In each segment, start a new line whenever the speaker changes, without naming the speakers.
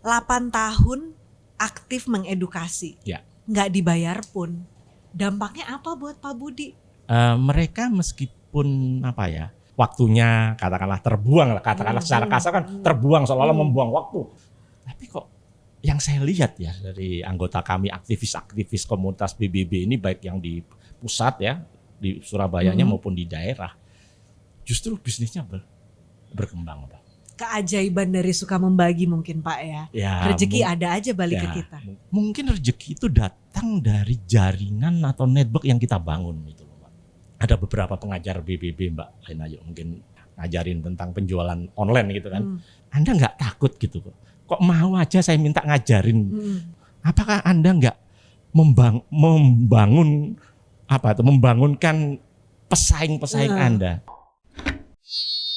8 tahun aktif mengedukasi, nggak dibayar pun. Dampaknya apa buat Pak Budi?
Mereka meskipun waktunya katakanlah terbuang lah, katakanlah secara kasar kan terbuang, seolah-olah membuang waktu. Tapi kok yang saya lihat ya dari anggota kami, aktivis-aktivis komunitas BBB ini, baik yang di pusat ya, di Surabayanya maupun di daerah, justru bisnisnya berkembang, Pak.
Keajaiban dari suka membagi mungkin, Pak ya. Rezeki ada aja balik ke kita.
Mungkin rezeki itu datang dari jaringan atau network yang kita bangun gitu loh, Pak. Ada beberapa pengajar BBB, Mbak Ainayu, mungkin ngajarin tentang penjualan online gitu kan. Anda nggak takut gitu kok mau aja saya minta ngajarin. Apakah Anda nggak membangunkan pesaing-pesaing Anda?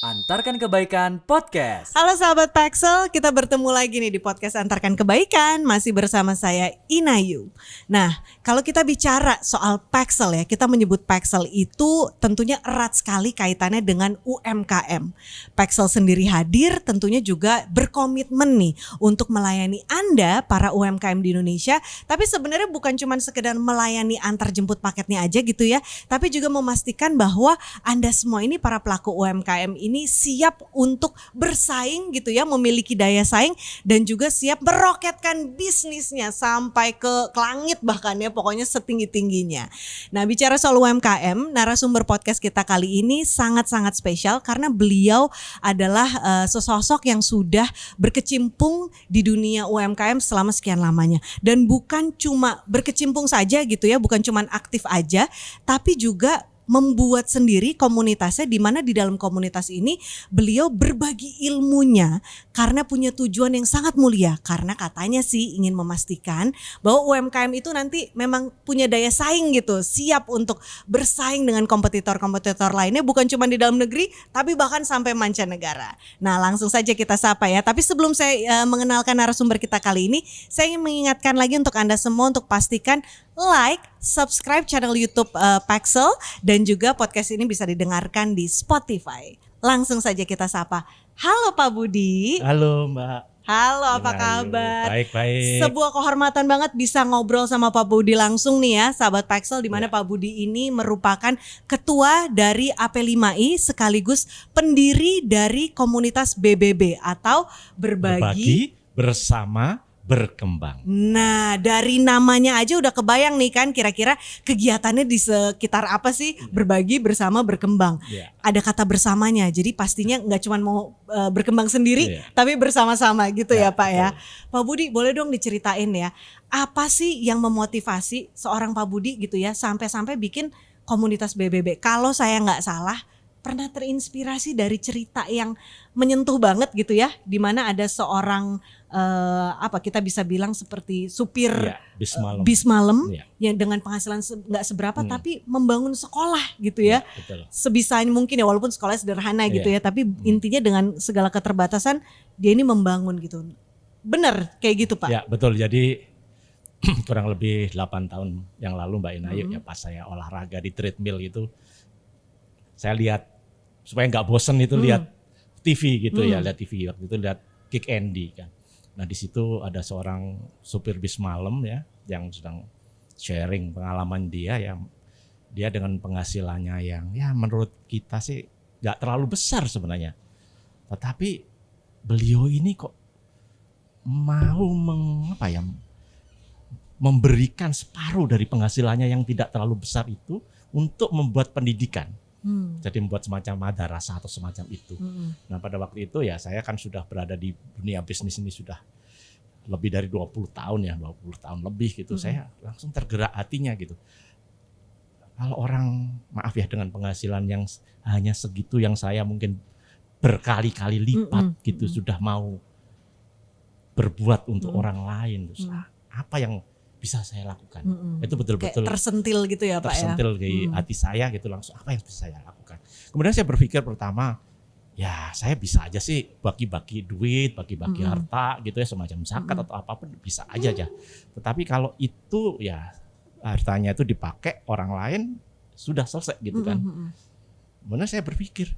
Antarkan Kebaikan Podcast.
Halo sahabat Paxel, kita bertemu lagi nih di podcast Antarkan Kebaikan, masih bersama saya Inayu. Nah, kalau kita bicara soal Paxel ya, kita menyebut Paxel itu tentunya erat sekali kaitannya dengan UMKM. Paxel sendiri hadir tentunya juga berkomitmen nih untuk melayani Anda para UMKM di Indonesia, tapi sebenarnya bukan cuma sekedar melayani antar jemput paketnya aja gitu ya, tapi juga memastikan bahwa Anda semua ini para pelaku UMKM ini siap untuk bersaing gitu ya, memiliki daya saing dan juga siap meroketkan bisnisnya sampai ke langit bahkan ya, pokoknya setinggi-tingginya. Nah, bicara soal UMKM, narasumber podcast kita kali ini sangat-sangat spesial karena beliau adalah sosok yang sudah berkecimpung di dunia UMKM selama sekian lamanya. Dan bukan cuma berkecimpung saja gitu ya, bukan cuma aktif aja, tapi juga membuat sendiri komunitasnya, di mana di dalam komunitas ini beliau berbagi ilmunya karena punya tujuan yang sangat mulia, karena katanya sih ingin memastikan bahwa UMKM itu nanti memang punya daya saing gitu, siap untuk bersaing dengan kompetitor-kompetitor lainnya, bukan cuma di dalam negeri tapi bahkan sampai mancanegara. Nah, langsung saja kita sapa ya. Tapi sebelum saya mengenalkan narasumber kita kali ini, saya ingin mengingatkan lagi untuk Anda semua untuk pastikan like, subscribe channel YouTube Paxel, dan juga podcast ini bisa didengarkan di Spotify. Langsung saja kita sapa. Halo Pak Budi.
Halo Mbak.
Halo, apa kabar?
Baik.
Sebuah kehormatan banget bisa ngobrol sama Pak Budi langsung nih ya, sahabat Paxel, di mana Pak Budi ini merupakan ketua dari AP5I sekaligus pendiri dari komunitas BBB atau Berbagi Bersama Berkembang. Nah, dari namanya aja udah kebayang nih kan kira-kira kegiatannya di sekitar apa sih? Berbagi bersama berkembang. Ada kata bersamanya, jadi pastinya nggak cuma mau berkembang sendiri, tapi bersama-sama gitu ya Pak ya. Pak Budi, boleh dong diceritain ya, apa sih yang memotivasi seorang Pak Budi gitu ya sampai-sampai bikin komunitas BBB? Kalau saya nggak salah, pernah terinspirasi dari cerita yang menyentuh banget gitu ya, di mana ada seorang kita bisa bilang seperti supir bis malam yang dengan penghasilan nggak seberapa tapi membangun sekolah gitu ya, sebisanya mungkin ya, walaupun sekolahnya sederhana gitu ya, tapi intinya dengan segala keterbatasan dia ini membangun gitu. Benar kayak gitu Pak?
Ya betul, jadi kurang lebih 8 tahun yang lalu Mbak Inayu ya, pas saya olahraga di treadmill gitu, saya lihat supaya nggak bosen itu lihat TV gitu ya, lihat TV waktu itu, lihat Kick Andy kan. Nah di situ ada seorang supir bis malam ya yang sedang sharing pengalaman dia, yang dia dengan penghasilannya yang ya menurut kita sih nggak terlalu besar sebenarnya, tetapi beliau ini kok mau memberikan separuh dari penghasilannya yang tidak terlalu besar itu untuk membuat pendidikan. Jadi membuat semacam madrasah atau semacam itu. Nah pada waktu itu ya saya kan sudah berada di dunia bisnis ini sudah lebih dari 20 tahun ya, 20 tahun lebih gitu. Saya langsung tergerak hatinya gitu. Kalau orang, maaf ya, dengan penghasilan yang hanya segitu, yang saya mungkin berkali-kali lipat gitu, sudah mau berbuat untuk orang lain. Terus apa yang bisa saya lakukan? Itu betul-betul
kayak tersentil gitu ya Pak ya.
Tersentil di hati saya gitu, langsung apa yang bisa saya lakukan. Kemudian saya berpikir pertama, ya saya bisa aja sih bagi-bagi duit, bagi-bagi harta gitu ya, semacam zakat atau apapun bisa aja. Tetapi kalau itu ya hartanya itu dipakai orang lain, sudah selesai gitu kan. Kemudian saya berpikir,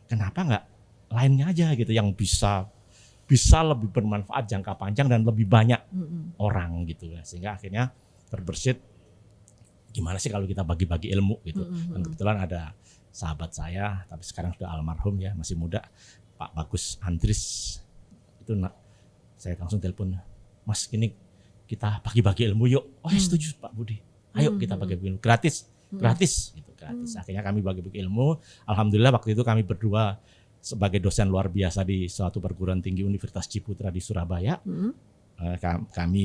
kenapa nggak lainnya aja gitu yang bisa bisa lebih bermanfaat jangka panjang dan lebih banyak orang gitu ya. Sehingga akhirnya terbersit gimana sih kalau kita bagi-bagi ilmu gitu. Dan kebetulan ada sahabat saya tapi sekarang sudah almarhum ya, masih muda, Pak Bagus Andris. Itu saya langsung telepon, Mas ini kita bagi-bagi ilmu yuk. Oh ya setuju Pak Budi. Ayo kita bagi-bagi ilmu gratis gitu, gratis. Akhirnya kami bagi-bagi ilmu. Alhamdulillah waktu itu kami berdua sebagai dosen luar biasa di suatu perguruan tinggi Universitas Ciputra di Surabaya. Kami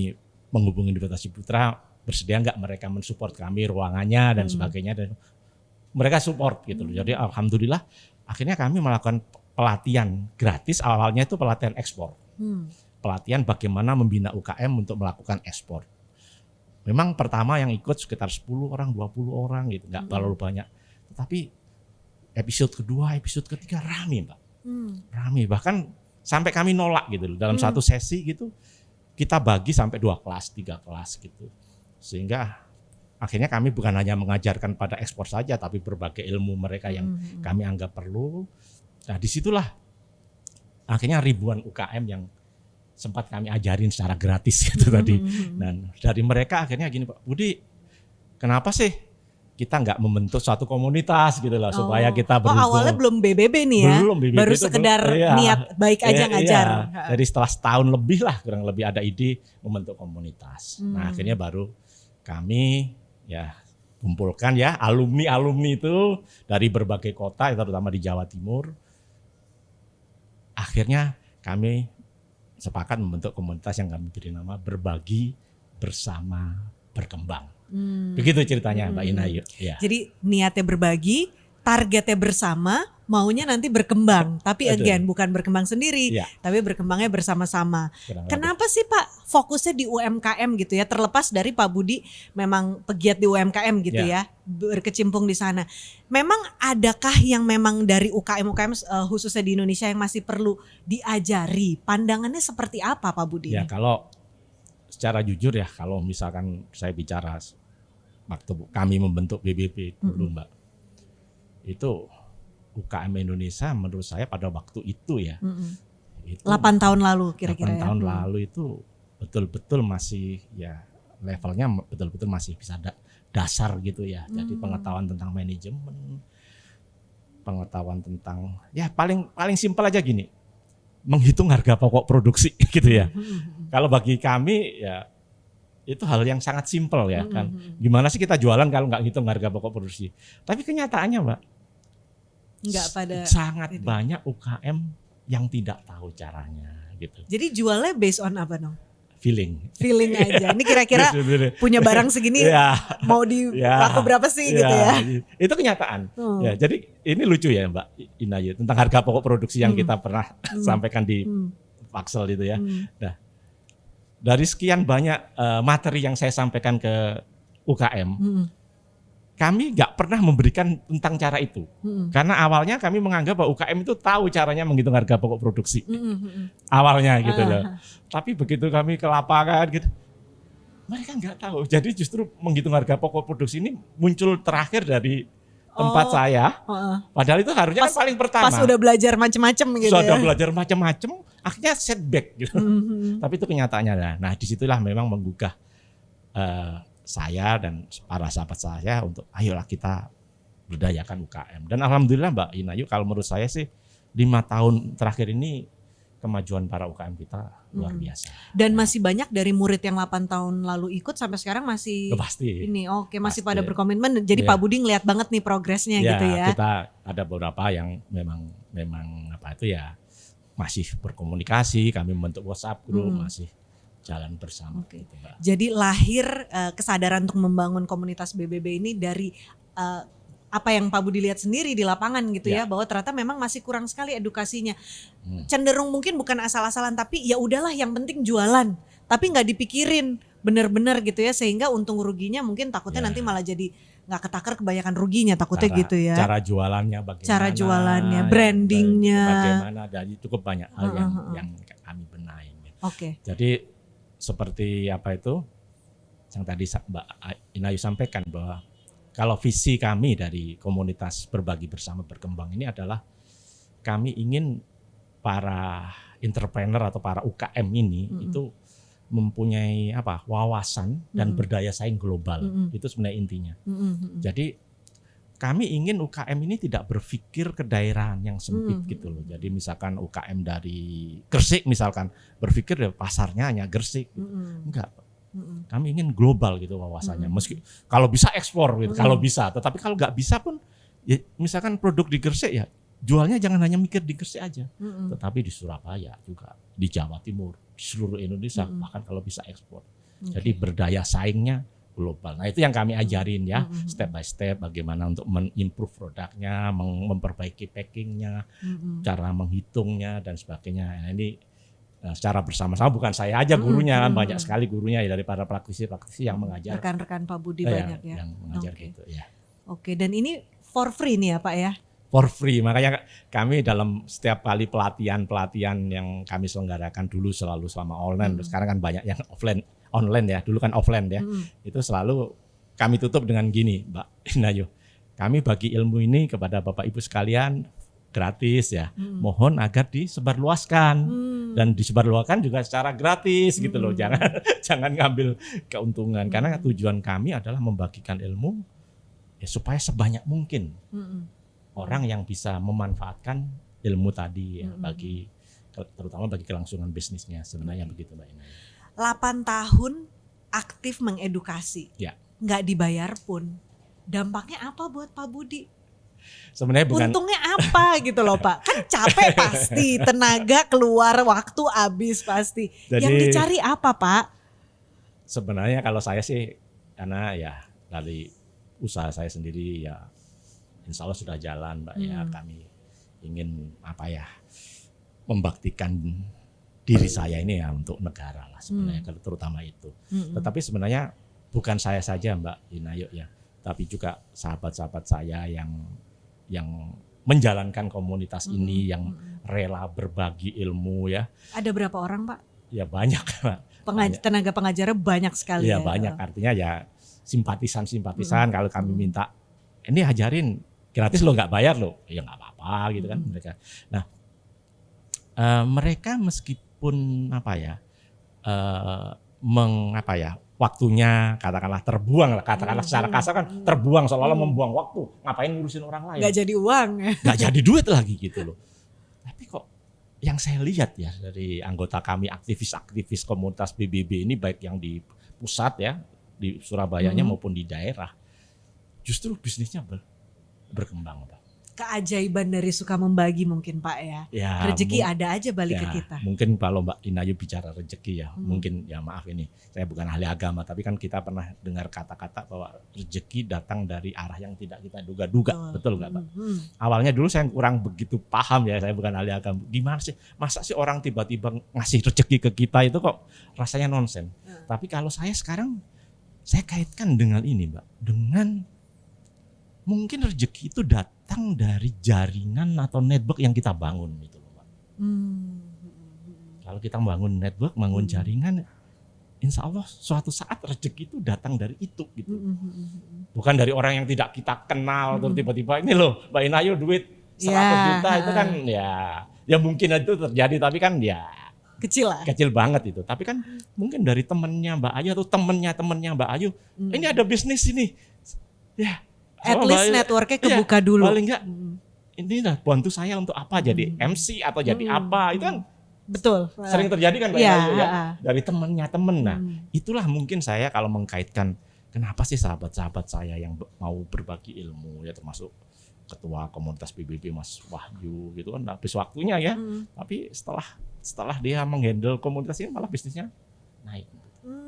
menghubungi Universitas Ciputra, bersedia nggak mereka mensupport kami ruangannya dan sebagainya, dan mereka support gitu loh. Jadi alhamdulillah akhirnya kami melakukan pelatihan gratis. Awalnya itu pelatihan ekspor. Pelatihan bagaimana membina UKM untuk melakukan ekspor. Memang pertama yang ikut sekitar 10 orang, 20 orang gitu, nggak terlalu banyak. Tetapi episode kedua, episode ketiga rame Mbak. Rame, bahkan sampai kami nolak gitu loh. Dalam satu sesi gitu kita bagi sampai 2 kelas, 3 kelas gitu. Sehingga akhirnya kami bukan hanya mengajarkan pada ekspor saja, tapi berbagai ilmu mereka yang kami anggap perlu. Nah disitulah akhirnya ribuan UKM yang sempat kami ajarin secara gratis gitu tadi. Dan dari mereka akhirnya gini Pak Budi, kenapa sih kita nggak membentuk suatu komunitas gitu lah supaya kita berhubung.
Awalnya belum BBB nih ya,
belum BBB
baru sekedar niat baik aja ngajar.
Jadi setelah setahun lebih lah kurang lebih ada ide membentuk komunitas. Nah akhirnya baru kami ya kumpulkan ya alumni itu dari berbagai kota, terutama di Jawa Timur. Akhirnya kami sepakat membentuk komunitas yang kami beri nama Berbagi Bersama Berkembang. Begitu ceritanya Mbak Inayu. Ya.
Jadi niatnya berbagi, targetnya bersama, maunya nanti berkembang. Tapi again bukan berkembang sendiri, tapi berkembangnya bersama-sama. Kenapa sih Pak fokusnya di UMKM gitu ya? Terlepas dari Pak Budi memang pegiat di UMKM gitu ya, berkecimpung di sana. Memang adakah yang memang dari UKM khususnya di Indonesia yang masih perlu diajari? Pandangannya seperti apa Pak Budi?
Ya kalau secara jujur ya, kalau misalkan saya bicara waktu kami membentuk BBB dulu Mbak, itu UKM Indonesia menurut saya pada waktu itu ya, itu
8 tahun lalu kira-kira
8 tahun lalu itu betul-betul masih ya levelnya betul-betul masih bisa dasar gitu ya. Jadi pengetahuan tentang manajemen, pengetahuan tentang ya paling simpel aja gini, menghitung harga pokok produksi gitu ya. Kalau bagi kami ya itu hal yang sangat simpel ya kan. Gimana sih kita jualan kalau nggak ngitung harga pokok produksi? Tapi kenyataannya Mbak,
nggak pada
sangat banyak UKM yang tidak tahu caranya gitu.
Jadi jualnya based on apa dong?
Feeling
aja. Ini kira-kira punya barang segini mau laku berapa sih gitu ya?
Itu kenyataan. Ya, jadi ini lucu ya Mbak Inayu tentang harga pokok produksi yang kita pernah sampaikan di Paksel itu ya. Nah, dari sekian banyak materi yang saya sampaikan ke UKM, kami nggak pernah memberikan tentang cara itu. Karena awalnya kami menganggap bahwa UKM itu tahu caranya menghitung harga pokok produksi. Awalnya gitu loh. Tapi begitu kami ke lapangan gitu, mereka nggak tahu. Jadi justru menghitung harga pokok produksi ini muncul terakhir dari tempat saya. Padahal itu harusnya paling pertama.
Pas udah belajar macam-macam gitu ya.
Sudah belajar macam-macam, akhirnya setback gitu. Tapi itu kenyataannya. Nah disitulah memang menggugah saya dan para sahabat saya untuk ayolah kita berdayakan UKM. Dan alhamdulillah Mbak Inayu, kalau menurut saya sih 5 tahun terakhir ini kemajuan para UKM kita luar biasa.
Dan masih banyak dari murid yang 8 tahun lalu ikut sampai sekarang masih
pasti.
Ini masih pada berkomitmen. Jadi Pak Budi ngeliat banget nih progresnya gitu ya.
Kita ada beberapa yang memang apa itu ya masih berkomunikasi, kami membentuk WhatsApp group, masih jalan bersama. Gitu, Mbak.
Jadi lahir kesadaran untuk membangun komunitas BBB ini dari apa yang Pak Budi lihat sendiri di lapangan gitu ya, bahwa ternyata memang masih kurang sekali edukasinya. Cenderung mungkin bukan asal-asalan, tapi ya udahlah yang penting jualan, tapi nggak dipikirin benar-benar gitu ya, sehingga untung ruginya mungkin takutnya nanti malah jadi nggak ketakar kebanyakan ruginya takutnya gitu ya.
Cara jualannya bagaimana?
Cara jualannya, brandingnya.
Bagaimana? Dan cukup banyak hal yang kami benahi.
Oke.
Jadi seperti apa itu yang tadi Mbak Inayu sampaikan, bahwa kalau visi kami dari komunitas Berbagi Bersama Berkembang ini adalah kami ingin para entrepreneur atau para UKM ini itu mempunyai wawasan dan berdaya saing global. Itu sebenarnya intinya. Jadi kami ingin UKM ini tidak berpikir ke daerahan yang sempit gitu loh. Jadi misalkan UKM dari Gresik misalkan berpikir ya pasarnya hanya Gresik. Enggak. Kami ingin global gitu wawasannya. Meski kalau bisa ekspor gitu, kalau bisa. Tetapi kalau nggak bisa pun ya misalkan produk di Gresik ya jualnya jangan hanya mikir di Gresik aja, tetapi di Surabaya juga, di Jawa Timur, di seluruh Indonesia, bahkan kalau bisa ekspor. Jadi berdaya saingnya global. Nah itu yang kami ajarin ya, step by step bagaimana untuk mengimprove produknya, memperbaiki packingnya, cara menghitungnya dan sebagainya. Nah ini secara bersama-sama, bukan saya aja gurunya, banyak sekali gurunya ya dari para praktisi yang mengajar.
Rekan-rekan Pak Budi banyak ya.
Yang mengajar gitu ya.
Oke, dan ini for free nih ya Pak ya?
For free, makanya kami dalam setiap kali pelatihan yang kami selenggarakan dulu selalu selama online, sekarang kan banyak yang online ya, dulu kan offline ya, itu selalu kami tutup dengan gini Mbak Inayu, kami bagi ilmu ini kepada Bapak Ibu sekalian gratis ya, mohon agar disebarluaskan dan disebarluaskan juga secara gratis gitu loh, jangan ngambil keuntungan, karena tujuan kami adalah membagikan ilmu ya supaya sebanyak mungkin orang yang bisa memanfaatkan ilmu tadi ya, terutama bagi kelangsungan bisnisnya sebenarnya begitu Mbak Ina.
8 tahun aktif mengedukasi, nggak dibayar pun. Dampaknya apa buat Pak Budi?
Sebenarnya bukan.
Untungnya apa gitu loh Pak? Kan capek pasti, tenaga keluar, waktu habis pasti.
Jadi,
yang dicari apa Pak?
Sebenarnya kalau saya sih karena ya dari usaha saya sendiri ya insya Allah sudah jalan Mbak ya, kami ingin membaktikan diri saya ini ya untuk negara lah sebenarnya, terutama itu. Tetapi sebenarnya bukan saya saja Mbak Inayu ya, tapi juga sahabat-sahabat saya yang menjalankan komunitas ini, yang rela berbagi ilmu ya.
Ada berapa orang Pak?
Ya banyak Pak.
Tenaga pengajarnya banyak sekali
ya.
Ya
banyak, artinya ya simpatisan kalau kami minta ini ajarin gratis lo, nggak bayar lo, ya nggak apa-apa gitu kan mereka. Nah mereka meskipun waktunya katakanlah terbuang lah, katakanlah secara kasar kan terbuang, seolah-olah membuang waktu, ngapain ngurusin orang lain?
Nggak jadi uang,
nggak jadi duit lagi gitu loh. Tapi kok yang saya lihat ya dari anggota kami aktivis komunitas BBB ini, baik yang di pusat ya di Surabayanya maupun di daerah, justru bisnisnya berkembang Pak.
Keajaiban dari suka membagi mungkin Pak ya. Rezeki ada aja balik ke kita.
Mungkin kalau Mbak Inayu bicara rezeki ya, mungkin ya maaf ini saya bukan ahli agama, tapi kan kita pernah dengar kata-kata bahwa rezeki datang dari arah yang tidak kita duga-duga. Betul nggak Pak? Awalnya dulu saya kurang begitu paham ya, saya bukan ahli agama. Gimana sih, masa sih orang tiba-tiba ngasih rezeki ke kita itu kok rasanya nonsen. Tapi kalau saya sekarang saya kaitkan dengan ini Mbak, dengan mungkin rezeki itu datang dari jaringan atau network yang kita bangun gitu loh Pak. Kalau kita bangun network, bangun jaringan, insya Allah suatu saat rezeki itu datang dari itu gitu. Bukan dari orang yang tidak kita kenal terus tiba-tiba ini loh Mbak Inayu duit 100 juta itu kan ya mungkin itu terjadi, tapi kan ya kecil banget itu. Tapi kan mungkin dari temennya Mbak Ayu atau temennya Mbak Ayu, ini ada bisnis ini ya.
At least networknya kebuka dulu.
Paling enggak ini dah bantu saya untuk apa, jadi MC atau jadi apa, itu kan
betul.
Sering terjadi kan Mbak Ayu ya. Dari temennya temen. Nah itulah mungkin saya kalau mengkaitkan kenapa sih sahabat-sahabat saya yang mau berbagi ilmu ya, termasuk ketua komunitas BBB Mas Wahyu gitu kan habis waktunya ya. Tapi setelah dia menghandle komunitas ini malah bisnisnya naik.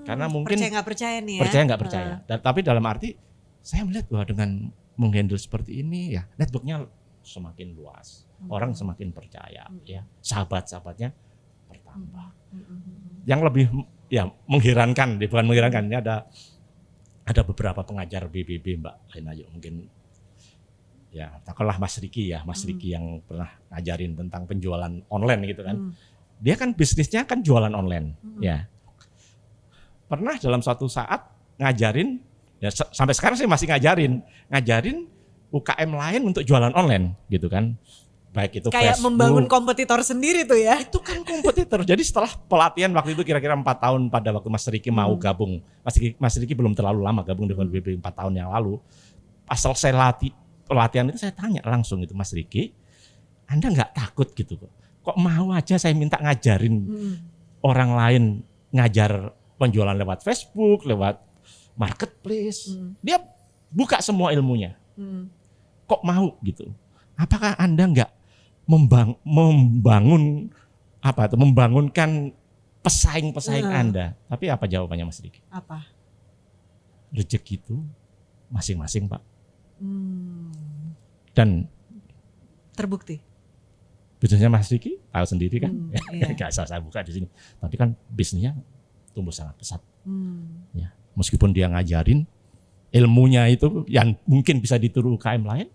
Karena mungkin
percaya nggak percaya nih ya.
Percaya nggak percaya. Tapi dalam arti saya melihat bahwa dengan menghandle seperti ini ya networknya semakin luas, orang semakin percaya ya, sahabat-sahabatnya bertambah. Yang lebih ya mengherankan, bukan mengherankan, ini ada beberapa pengajar BBB Mbak Inayu, mungkin ya takallah Mas Riki yang pernah ngajarin tentang penjualan online gitu kan. Dia kan bisnisnya kan jualan online ya. Pernah dalam suatu saat ngajarin ya, sampai sekarang saya masih ngajarin UKM lain untuk jualan online gitu kan. baik itu
kayak
Facebook,
membangun kompetitor sendiri tuh ya.
itu kan kompetitor. Jadi setelah pelatihan waktu itu kira-kira 4 tahun pada waktu Mas Riki mau gabung, Mas Riki belum terlalu lama gabung dengan BB 4 tahun yang lalu. Pas selesai pelatihan itu saya tanya langsung itu, Mas Riki, Anda nggak takut gitu kok mau aja saya minta ngajarin orang lain, ngajar penjualan lewat Facebook, lewat marketplace, dia buka semua ilmunya. Kok mau gitu? Apakah Anda nggak membangunkan pesaing-pesaing Anda? Tapi apa jawabannya Mas Riki?
Apa?
Rezeki itu masing-masing, Pak. Dan
terbukti.
bisnisnya Mas Riki tahu sendiri kan,
iya.
nggak usah saya buka di sini. Tapi kan bisnisnya tumbuh sangat pesat. Ya, meskipun dia ngajarin ilmunya itu yang mungkin bisa ditiru UKM lain,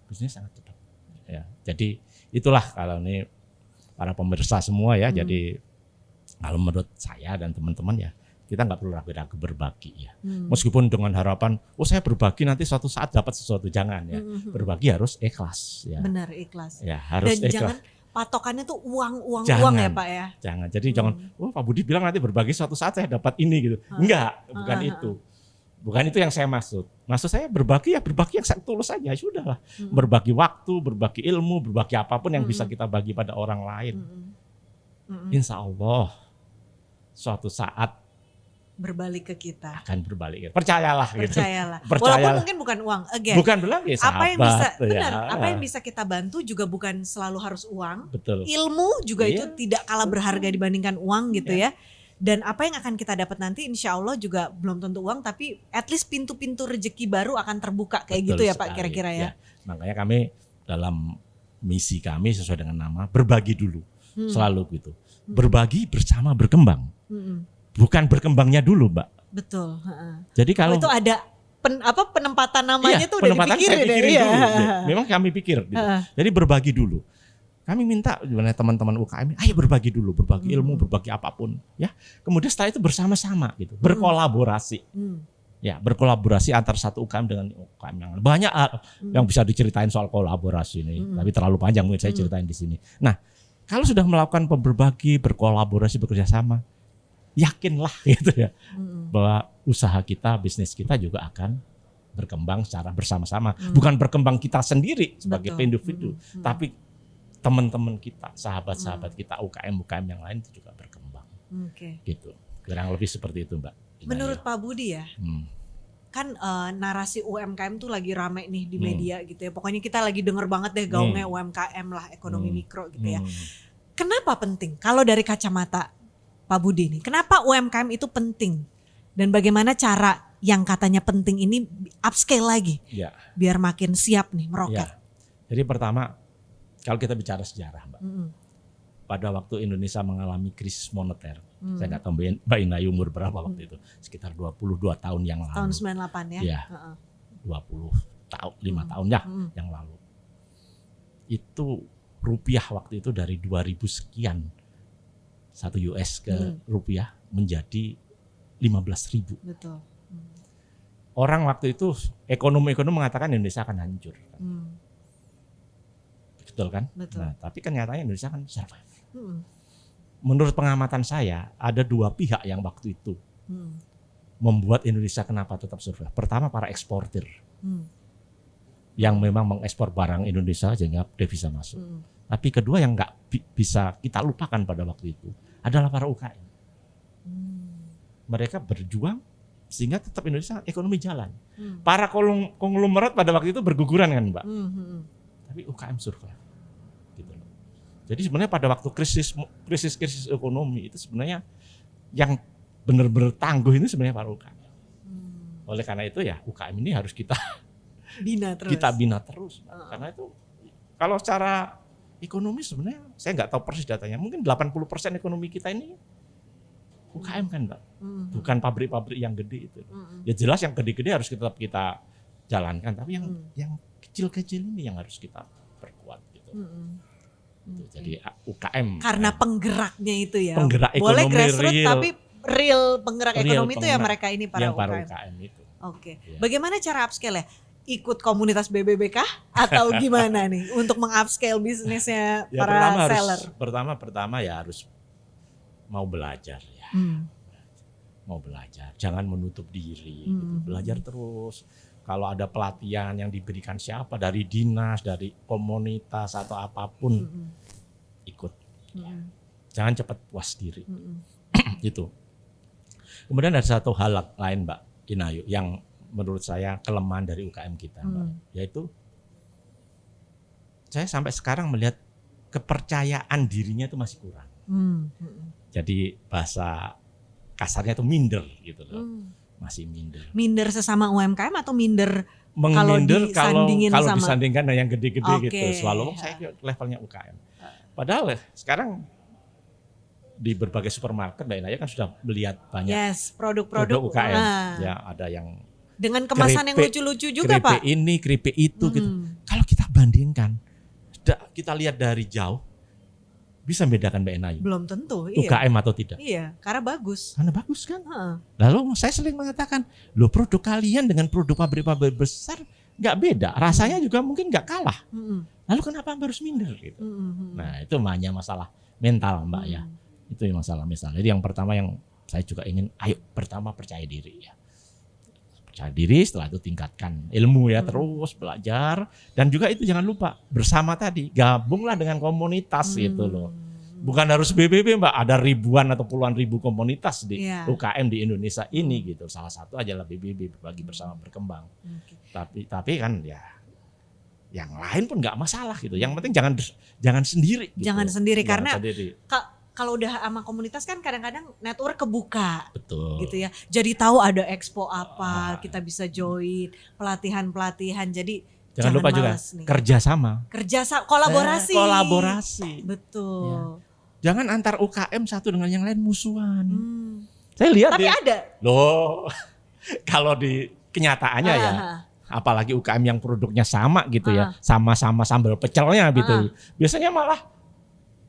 bisnisnya sangat cepat. Ya, jadi itulah kalau ini para pemirsa semua ya. Jadi kalau menurut saya dan teman-teman ya, kita nggak perlu ragu-ragu berbagi ya. Meskipun dengan harapan, saya berbagi nanti suatu saat dapat sesuatu, jangan ya. Berbagi harus ikhlas ya.
Benar, ikhlas.
Ya, harus
dan
ikhlas.
jangan patokannya tuh uang
Jangan.
ya Pak ya.
Jangan. Jadi jangan, Pak Budi bilang nanti berbagi suatu saat saya dapat ini gitu. Enggak, bukan itu. Bukan itu yang saya maksud. Maksud saya berbagi ya berbagi yang tulus saja, sudahlah. Berbagi waktu, berbagi ilmu, berbagi apapun yang bisa kita bagi pada orang lain. Insya Allah suatu saat
berbalik ke kita.
akan berbalik. Percayalah gitu.
Percayalah.
Percayalah.
Walaupun mungkin bukan uang, again.
Bukan bilang ya sahabat.
Apa yang bisa
ya.
benar, apa yang bisa kita bantu juga bukan selalu harus uang.
Betul.
Ilmu juga
Iya.
itu tidak kalah berharga dibandingkan uang gitu ya. Dan apa yang akan kita dapat nanti insya Allah juga belum tentu uang, tapi at least pintu-pintu rezeki baru akan terbuka kayak
Betul
gitu ya Pak
sekali.
kira-kira ya.
Makanya kami dalam misi kami sesuai dengan nama berbagi dulu. Selalu gitu. Berbagi bersama berkembang. Bukan berkembangnya dulu, Mbak.
Betul.
Jadi kalau
itu ada penempatan namanya tuh udah
penempatan
dipikirin
saya pikirin
ya.
dulu. Ya, memang kami pikir gitu. Jadi berbagi dulu. Kami minta gimana teman-teman UKM, ayo berbagi dulu, berbagi ilmu, berbagi apapun, ya. Kemudian setelah itu bersama-sama gitu, berkolaborasi. Ya, berkolaborasi antar satu UKM dengan UKM yang lain. Banyak yang bisa diceritain soal kolaborasi ini, tapi terlalu panjang mungkin saya ceritain di sini. Nah, kalau sudah melakukan berbagi, berkolaborasi, bekerja sama, yakinlah gitu ya, bahwa usaha kita, bisnis kita juga akan berkembang secara bersama-sama. Bukan berkembang kita sendiri sebagai individu, tapi teman-teman kita, sahabat-sahabat kita, UKM yang lain itu juga berkembang. Gitu. Kurang lebih seperti itu, Mbak.
Menurut Pak Budi ya, kan narasi UMKM tuh lagi rame nih di media gitu ya. Pokoknya kita lagi denger banget deh gaungnya UMKM lah, ekonomi mikro gitu ya. Kenapa penting? Kalau dari kacamata Pak Budi nih, kenapa UMKM itu penting? Dan bagaimana cara yang katanya penting ini upscale lagi?
Ya.
Biar makin siap nih meroket.
Ya. Jadi pertama, kalau kita bicara sejarah, Mbak. Pada waktu Indonesia mengalami krisis moneter, saya nggak tahu Mbak Inayu umur berapa waktu itu, sekitar 22 tahun yang lalu.
Tahun 98 ya?
Iya, 20 tahun, 5 tahun ya yang lalu. Itu rupiah waktu itu dari 2000 sekian, 1 US ke rupiah menjadi 15.000.
Betul.
Orang waktu itu ekonomi mengatakan Indonesia akan hancur. Betul kan?
Betul.
Nah, tapi kenyataannya Indonesia kan survive. Menurut pengamatan saya, ada 2 pihak yang waktu itu membuat Indonesia kenapa tetap survive. Pertama, para eksportir yang memang mengekspor barang Indonesia sehingga devisa masuk. Tapi kedua yang nggak bisa kita lupakan pada waktu itu adalah para UKM. Mereka berjuang sehingga tetap Indonesia ekonomi jalan. Para konglomerat pada waktu itu berguguran kan, Mbak. Tapi UKM survive. Gitu. Jadi sebenarnya pada waktu krisis ekonomi itu sebenarnya yang benar-benar tangguh ini sebenarnya para UKM. Oleh karena itu ya UKM ini harus kita bina terus. Karena itu kalau secara ekonomi sebenarnya saya nggak tahu persis datanya. Mungkin 80% ekonomi kita ini UKM kan, Mbak. Bukan pabrik-pabrik yang gede itu. Ya jelas yang gede-gede harus tetap kita jalankan, tapi yang kecil-kecil ini yang harus kita perkuat gitu. Jadi UKM
karena penggeraknya itu ya.
Penggerak
boleh
ekonomi
grassroots
real.
tapi real penggerak ekonomi itu ya
penggerak
mereka ini para
yang para
UKM.
UKM itu.
Oke.
Ya.
Bagaimana cara upscale ya? ikut komunitas BBB kah atau gimana nih untuk mengupscale bisnisnya
Ya,
para seller?
Pertama ya harus mau belajar ya. Mau belajar, jangan menutup diri, gitu. Belajar terus. Kalau ada pelatihan yang diberikan siapa dari dinas, dari komunitas atau apapun, ikut. Ya. Jangan cepat puas diri. Itu. Kemudian ada satu hal lain Mbak Inayu yang menurut saya kelemahan dari UKM kita, Mbak, yaitu saya sampai sekarang melihat kepercayaan dirinya itu masih kurang. Jadi bahasa kasarnya itu minder gitu loh. Masih minder.
Minder sesama UMKM atau minder
Minder kalau
sama
disandingkan dengan yang gede-gede gitu.
Oke.
Swallow saya levelnya UKM. Padahal sekarang di berbagai supermarket Mbak Inaya kan sudah melihat banyak
produk-produk
UKM. Ya, ada yang
dengan kemasan yang lucu-lucu juga
keripik
Pak.
ini, keripik itu gitu. Kalau kita bandingkan, kita lihat dari jauh, bisa membedakan Mbak Inayu.
Belum tentu, iya.
UKM atau tidak.
Iya, karena bagus.
Karena bagus kan. Lalu saya sering mengatakan, loh produk kalian dengan produk pabrik-pabrik besar nggak beda. Rasanya juga mungkin nggak kalah. Lalu kenapa harus minder gitu. Nah itu hanya masalah mental Mbak ya. Itu yang masalah mental. Jadi yang pertama yang saya juga ingin, ayo pertama percaya diri ya. Percaya diri, setelah itu tingkatkan ilmu ya, terus belajar. Dan juga itu jangan lupa, bersama tadi, gabunglah dengan komunitas gitu loh. Bukan harus BBB Mbak, ada ribuan atau puluhan ribu komunitas di UKM di Indonesia ini gitu. Salah satu aja lah BBB, berbagi bersama berkembang. Tapi kan ya, yang lain pun nggak masalah gitu. Yang penting jangan sendiri gitu.
Jangan sendiri, karena
sendiri.
Kalau udah sama komunitas kan kadang-kadang network kebuka.
Betul.
Gitu ya. Jadi tahu ada expo apa, kita bisa join, pelatihan-pelatihan. Jadi
jangan lupa juga kerjasama.
Kolaborasi.
Kolaborasi.
Betul.
Ya. Jangan antar UKM satu dengan yang lain musuhan. Saya lihat
tapi ada.
Loh, kalau di kenyataannya ya, apalagi UKM yang produknya sama gitu ya, sama-sama sambal pecelnya gitu. Biasanya malah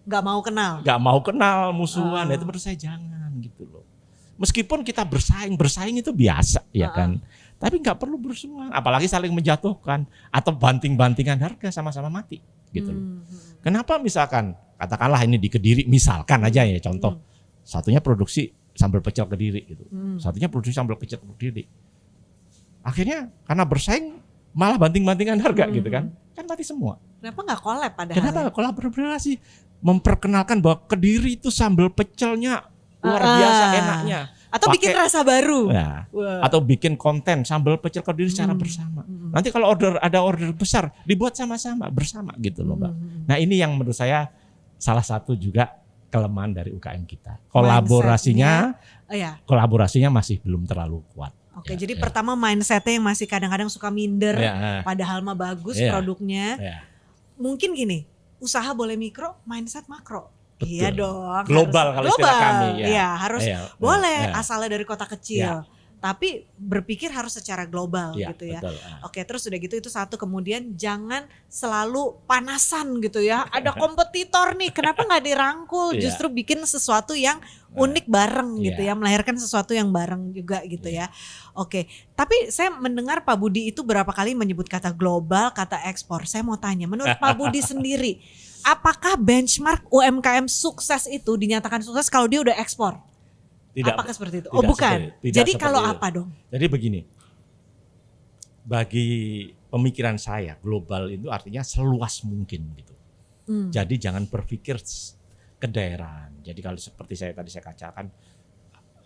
nggak mau kenal
musuhan. Itu menurut saya jangan gitu loh. Meskipun kita bersaing itu biasa ya kan. Tapi nggak perlu bersuang, apalagi saling menjatuhkan atau banting-bantingan harga, sama-sama mati gitu loh. Kenapa misalkan katakanlah ini di Kediri misalkan aja ya contoh, satunya produksi sambal pecel Kediri gitu. Satunya produksi sambal pecel Kediri. Akhirnya karena bersaing malah banting-bantingan harga gitu kan. Kan mati semua.
Kenapa nggak collab padahal?
Kenapa nggak kolaborasi? Memperkenalkan bahwa Kediri itu sambal pecelnya luar biasa enaknya.
Atau bikin rasa baru.
Ya, atau bikin konten sambal pecel Kediri secara bersama. Nanti kalau ada order besar dibuat sama-sama bersama gitu loh Mbak. Nah ini yang menurut saya salah satu juga kelemahan dari UKM kita. Kolaborasinya masih belum terlalu kuat.
Oke, jadi pertama mindsetnya yang masih kadang-kadang suka minder, padahal mah bagus produknya. Mungkin gini, usaha boleh mikro, mindset makro.
Betul.
Iya dong.
Global kalau istilah kami.
Harus boleh asalnya dari kota kecil. Tapi berpikir harus secara global gitu ya.
Betul.
Oke, terus udah gitu itu satu, kemudian jangan selalu panasan gitu ya. Ada kompetitor nih, kenapa nggak dirangkul? Justru bikin sesuatu yang unik bareng gitu ya, melahirkan sesuatu yang bareng juga gitu ya. Oke, tapi saya mendengar Pak Budi itu berapa kali menyebut kata global, kata ekspor. Saya mau tanya, menurut Pak Budi sendiri, apakah benchmark UMKM sukses itu dinyatakan sukses kalau dia udah ekspor? Apakah seperti itu? Bukan. Jadi kalau apa dong?
Jadi begini, bagi pemikiran saya global itu artinya seluas mungkin gitu. Jadi jangan berpikir ke daerah. Jadi kalau seperti saya katakan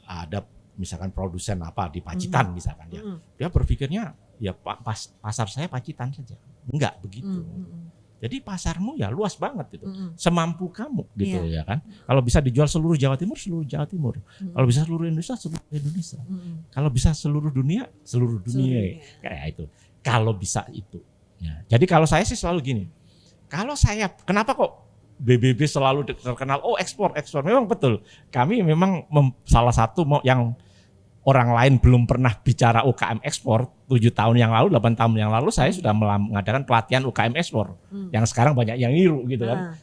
ada misalkan produsen apa di Pacitan misalkan ya, dia berpikirnya ya pasar saya Pacitan saja. Enggak begitu. Jadi pasarmu ya luas banget gitu, semampu kamu gitu ya kan. Kalau bisa dijual seluruh Jawa Timur, Kalau bisa seluruh Indonesia, Kalau bisa seluruh dunia. Kayak itu. Kalau bisa itu. Ya. Jadi kalau saya sih selalu gini, kenapa kok BBB selalu terkenal, ekspor. Memang betul, kami memang salah satu yang orang lain belum pernah bicara UKM ekspor. 7 tahun yang lalu, 8 tahun yang lalu saya sudah mengadakan pelatihan UKM ekspor. Yang sekarang banyak yang niru gitu kan.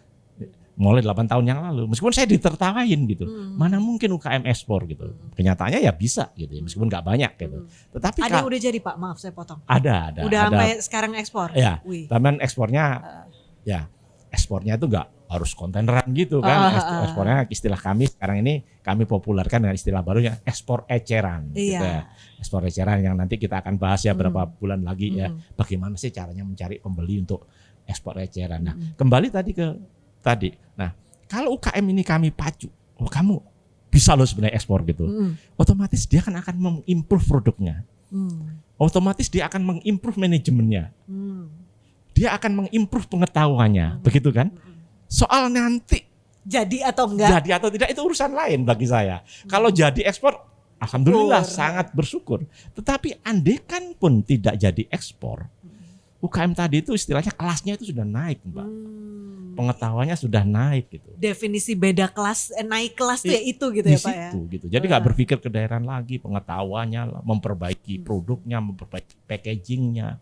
mulai 8 tahun yang lalu. Meskipun saya ditertawain gitu. Mana mungkin UKM ekspor gitu. Kenyataannya ya bisa gitu ya, meskipun nggak banyak gitu. Tetapi
Ada yang udah jadi Pak, maaf saya potong.
Ada.
Udah sampai sekarang ekspor.
Ya,
Wih.
tapi ekspornya ya ekspornya itu nggak harus kontaineran gitu kan. Ekspornya istilah kami sekarang ini kami populerkan dengan istilah barunya ekspor eceran. Gitu.
Iya.
Ekspor eceran yang nanti kita akan bahas ya berapa bulan lagi ya. Bagaimana sih caranya mencari pembeli untuk ekspor eceran. Nah, kembali tadi. Nah, kalau UKM ini kami pacu, kamu bisa loh sebenarnya ekspor gitu. Otomatis dia akan mengimprove produknya. Otomatis dia akan mengimprove manajemennya. Dia akan mengimprove pengetahuannya, begitu kan? Soal nanti
jadi atau enggak?
Jadi atau tidak itu urusan lain bagi saya. Kalau jadi ekspor, alhamdulillah sangat bersyukur. Tetapi andekan pun tidak jadi ekspor, UKM tadi itu istilahnya kelasnya itu sudah naik, Mbak. Pengetahuannya sudah naik gitu.
Definisi beda kelas, naik kelas ya itu gitu ya Pak ya.
Gitu. Jadi nggak berpikir ke daerah lagi, pengetahuannya, memperbaiki produknya, memperbaiki packagingnya,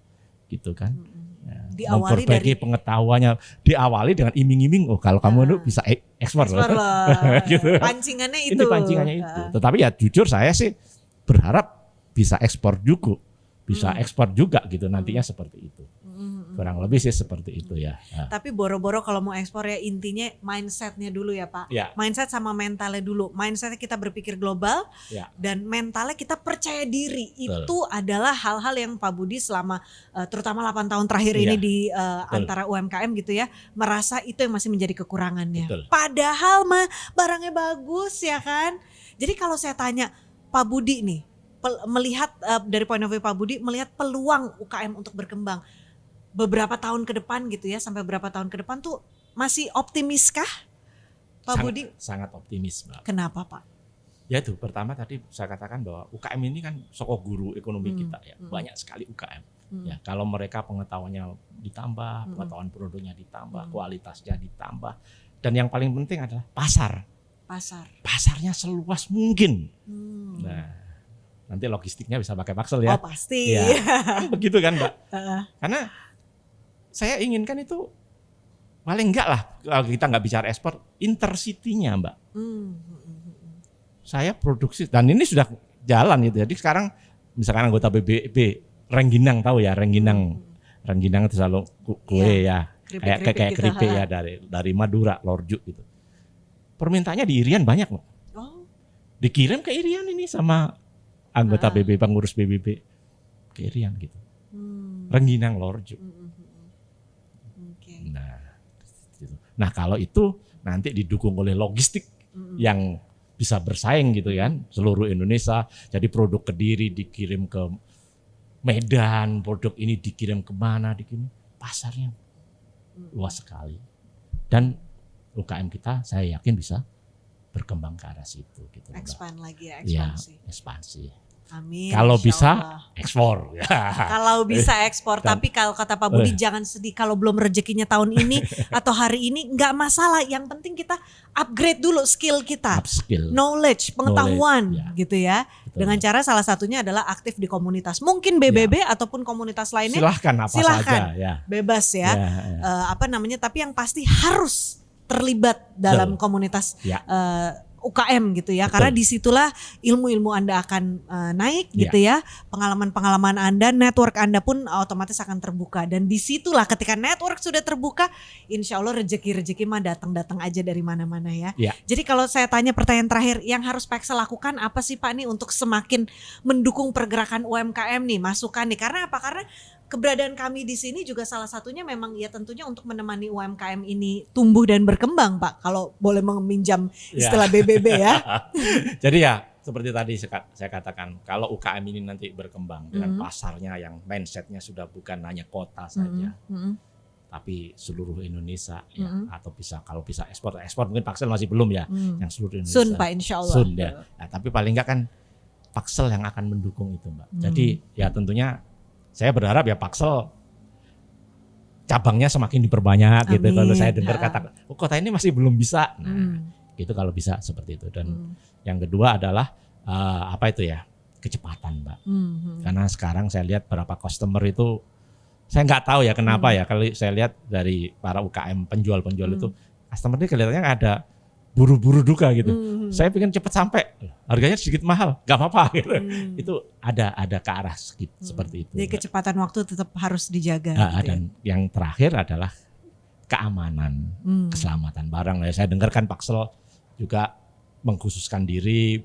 gitu kan.
Diawali
memperbaiki pengetahuannya, diawali dengan iming-iming, kalau kamu bisa ekspor loh. Gitu.
Pancingannya itu.
Ini pancingannya itu. Tetapi ya jujur saya sih berharap bisa ekspor juga, bisa ekspor juga gitu nantinya seperti itu. Kurang lebih sih seperti itu ya.
Tapi boro-boro kalau mau ekspor ya intinya mindsetnya dulu ya Pak.
Ya.
Mindset sama mentalnya dulu. Mindsetnya kita berpikir global dan mentalnya kita percaya diri.
Betul.
Itu adalah hal-hal yang Pak Budi selama terutama 8 tahun terakhir ini di antara UMKM gitu ya. Merasa itu yang masih menjadi kekurangannya.
Betul.
Padahal barangnya bagus ya kan. Jadi kalau saya tanya Pak Budi nih. Melihat dari point of view Pak Budi. Melihat peluang UKM untuk berkembang. Beberapa tahun ke depan gitu ya, sampai berapa tahun ke depan tuh masih optimiskah Pak Budi?
Sangat optimis, Mbak.
Kenapa Pak?
Ya itu pertama tadi saya katakan bahwa UKM ini kan sokok guru ekonomi kita ya, banyak sekali UKM. Ya kalau mereka pengetahuannya ditambah, pengetahuan produknya ditambah, kualitasnya ditambah, dan yang paling penting adalah pasarnya seluas mungkin. Nah nanti logistiknya bisa pakai Paxel ya.
Oh pasti.
Ya, kan begitu kan Mbak? Karena saya inginkan itu paling enggak lah kalau kita nggak bicara ekspor, intercity-nya Mbak. Saya produksi dan ini sudah jalan gitu. Jadi sekarang misalkan anggota BBB Rengginang tahu ya, Rengginang itu selalu kue ya, kayak keripik ya dari Madura, Lorjuk gitu. Permintaannya di Irian banyak Mbak. Dikirim ke Irian ini sama anggota BBB, pengurus BBB ke Irian gitu. Rengginang, Lorjuk. Nah kalau itu nanti didukung oleh logistik yang bisa bersaing gitu kan, seluruh Indonesia. Jadi produk Kediri dikirim ke Medan, produk ini dikirim kemana, pasarnya luas sekali. Dan UKM kita saya yakin bisa berkembang ke arah situ. Gitu,
expand lagi ya, ekspansi.
Ya, ekspansi.
Amin.
Kalau bisa ekspor.
Kalau bisa ekspor, tapi kalau kata Pak Budi jangan sedih kalau belum rezekinya tahun ini atau hari ini, nggak masalah. Yang penting kita upgrade dulu skill kita, knowledge, pengetahuan, gitu ya. Betul. Dengan cara salah satunya adalah aktif di komunitas, mungkin BBB ataupun komunitas lainnya.
Silahkan saja, ya.
Bebas ya. Tapi yang pasti harus terlibat dalam komunitas. UKM gitu ya. Betul. Karena disitulah ilmu-ilmu Anda akan naik gitu ya. Pengalaman-pengalaman Anda, network Anda pun otomatis akan terbuka. Dan disitulah ketika network sudah terbuka, insya Allah rezeki-rezeki mah datang-datang aja dari mana-mana ya. Jadi kalau saya tanya pertanyaan terakhir, yang harus Paxel lakukan apa sih Pak nih untuk semakin mendukung pergerakan UMKM nih, masukan nih. Karena apa? Karena keberadaan kami di sini juga salah satunya memang ya tentunya untuk menemani UMKM ini tumbuh dan berkembang Pak. Kalau boleh meminjam istilah BBB ya.
Jadi ya seperti tadi saya katakan, kalau UKM ini nanti berkembang dengan pasarnya yang mindsetnya sudah bukan hanya kota saja, tapi seluruh Indonesia atau kalau bisa ekspor mungkin Paxel masih belum ya, yang seluruh Indonesia.
Sun Pak, insya Allah.
Sun ya. Nah, tapi paling enggak kan Paxel yang akan mendukung itu Mbak. Jadi ya tentunya saya berharap ya Paxel cabangnya semakin diperbanyak. Amin. Gitu. Kalau saya dengar kata, kota ini masih belum bisa. Nah, gitu kalau bisa seperti itu. Dan yang kedua adalah kecepatan Mbak. Karena sekarang saya lihat beberapa customer itu, saya nggak tahu ya kenapa ya. Kalau saya lihat dari para UKM penjual-penjual itu, customer ini kelihatannya ada buru-buru duka gitu. Saya pengen cepat sampai, harganya sedikit mahal, nggak apa-apa gitu. Itu ada ke arah seperti itu.
Jadi kecepatan waktu tetap harus dijaga.
Dan yang terakhir adalah keamanan, keselamatan barang. Saya dengarkan Paxel juga mengkhususkan diri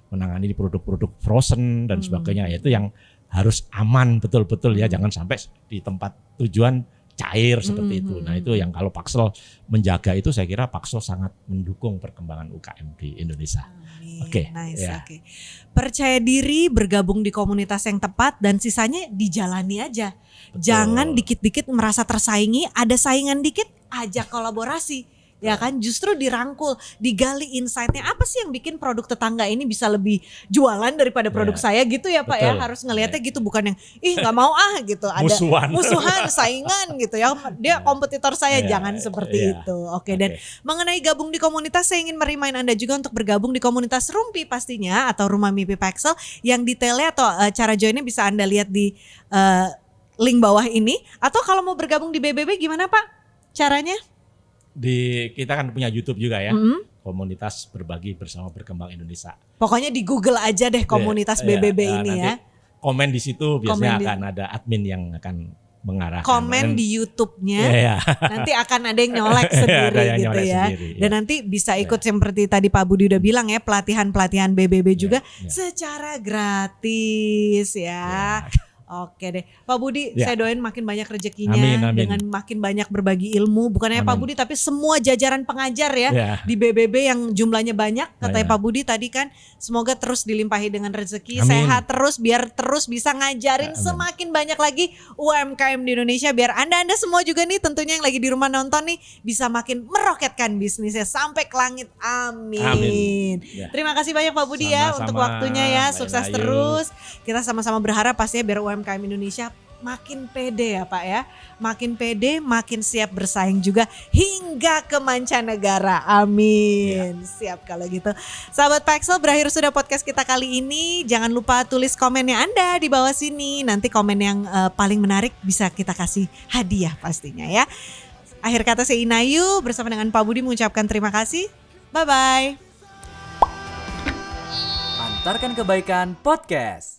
menangani produk-produk frozen dan sebagainya. Itu yang harus aman betul-betul ya, jangan sampai di tempat tujuan cair seperti itu. Nah itu yang kalau Paxel menjaga itu, saya kira Paxel sangat mendukung perkembangan UKM di Indonesia. Oke,
nice,
ya.
oke. Percaya diri, bergabung di komunitas yang tepat, dan sisanya dijalani aja.
Betul.
Jangan dikit-dikit merasa tersaingi, ada saingan dikit, ajak kolaborasi. Ya kan, justru dirangkul, digali insight-nya, apa sih yang bikin produk tetangga ini bisa lebih jualan daripada produk saya gitu ya Pak.
Betul.
Ya, harus ngelihatnya gitu, bukan yang nggak mau gitu, ada musuhan saingan gitu ya, dia kompetitor saya, jangan seperti itu. Oke. Dan mengenai gabung di komunitas, saya ingin merimain Anda juga untuk bergabung di komunitas Rumpi pastinya, atau Rumah Mimpi Paxel, yang detailnya atau cara joinnya bisa Anda lihat di link bawah ini. Atau kalau mau bergabung di BBB gimana Pak caranya?
Kita kan punya YouTube juga ya, komunitas berbagi bersama berkembang Indonesia.
Pokoknya di Google aja deh komunitas BBB ini ya.
Komen di situ biasanya akan ada admin yang akan mengarahkan.
Komen di YouTube-nya, nanti akan ada yang nyolek sendiri gitu ya. Dan nanti bisa ikut seperti tadi Pak Budi udah bilang ya, pelatihan-pelatihan BBB juga secara gratis ya. Oke deh, Pak Budi, saya doain makin banyak rezekinya,
amin.
dengan makin banyak berbagi ilmu, bukan hanya Pak Budi tapi semua jajaran pengajar ya di BBB yang jumlahnya banyak, katanya Pak Budi tadi kan, semoga terus dilimpahi dengan rezeki, sehat terus, biar terus bisa ngajarin semakin banyak lagi UMKM di Indonesia, biar Anda semua juga nih tentunya yang lagi di rumah nonton nih bisa makin meroketkan bisnisnya sampai ke langit, amin. Terima kasih banyak Pak Budi ya untuk waktunya ya, sukses terus, kita sama-sama berharap pastinya biar UMKM Indonesia makin pede ya Pak ya, makin pede, makin siap bersaing juga hingga ke mancanegara, amin. Siap kalau gitu. Sahabat Paxel, berakhir sudah podcast kita kali ini. Jangan lupa tulis komennya Anda di bawah sini, nanti komen yang paling menarik bisa kita kasih hadiah pastinya ya. Akhir kata saya Inayu bersama dengan Pak Budi mengucapkan terima kasih, bye bye.
Antarkan Kebaikan Podcast.